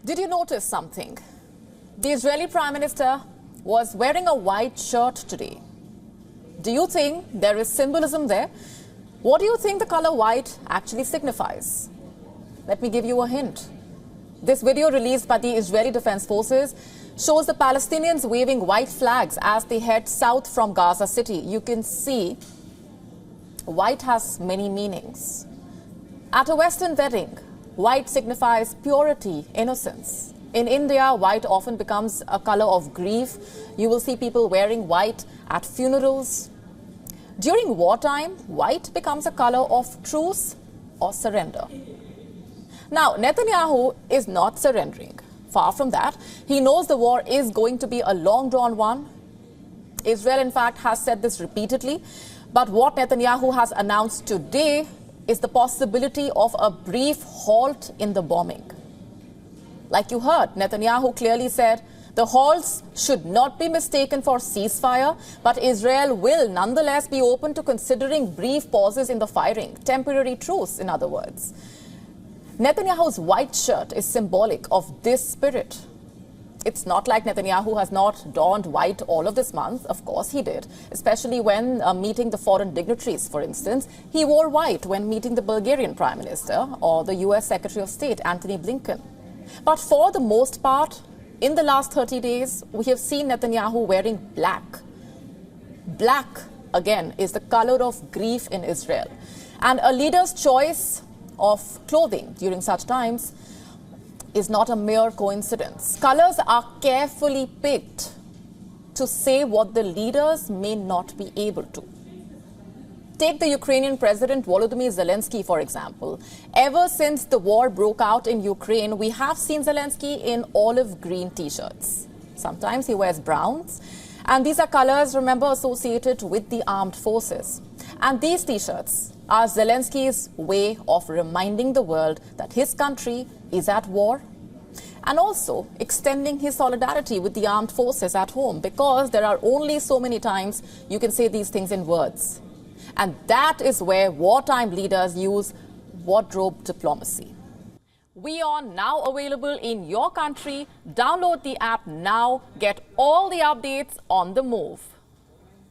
Did you notice something? The Israeli Prime Minister was wearing a white shirt today. Do you think there is symbolism there? What do you think the color white actually signifies? Let me give you a hint. This video released by the Israeli Defense Forces shows the Palestinians waving white flags as they head south from Gaza City. You can see white has many meanings. At a Western wedding, white signifies purity, innocence. In India, white often becomes a color of grief. You will see people wearing white at funerals. During wartime, white becomes a color of truce or surrender. Now, Netanyahu is not surrendering. Far from that. He knows the war is going to be a long-drawn one. Israel, in fact, has said this repeatedly. But what Netanyahu has announced today is the possibility of a brief halt in the bombing. Like you heard, Netanyahu clearly said the halts should not be mistaken for ceasefire, but Israel will nonetheless be open to considering brief pauses in the firing, temporary truce, in other words. Netanyahu's white shirt is symbolic of this spirit. It's not like Netanyahu has not donned white all of this month. Of course he did, especially when meeting the foreign dignitaries, for instance. He wore white when meeting the Bulgarian Prime Minister or the US Secretary of State, Antony Blinken. But for the most part, in the last 30 days, we have seen Netanyahu wearing black. Black, again, is the color of grief in Israel. And a leader's choice of clothing during such times is not a mere coincidence. Colors are carefully picked to say what the leaders may not be able to. Take the Ukrainian President Volodymyr Zelensky, for example. Ever since the war broke out in Ukraine, we have seen Zelensky in olive green t-shirts. Sometimes he wears browns. And these are colors, remember, associated with the armed forces. And these t-shirts are Zelensky's way of reminding the world that his country is at war, and also extending his solidarity with the armed forces at home, because there are only so many times you can say these things in words. And that is where wartime leaders use wardrobe diplomacy. WION now available in your country. Download the app now. Get all the updates on the move.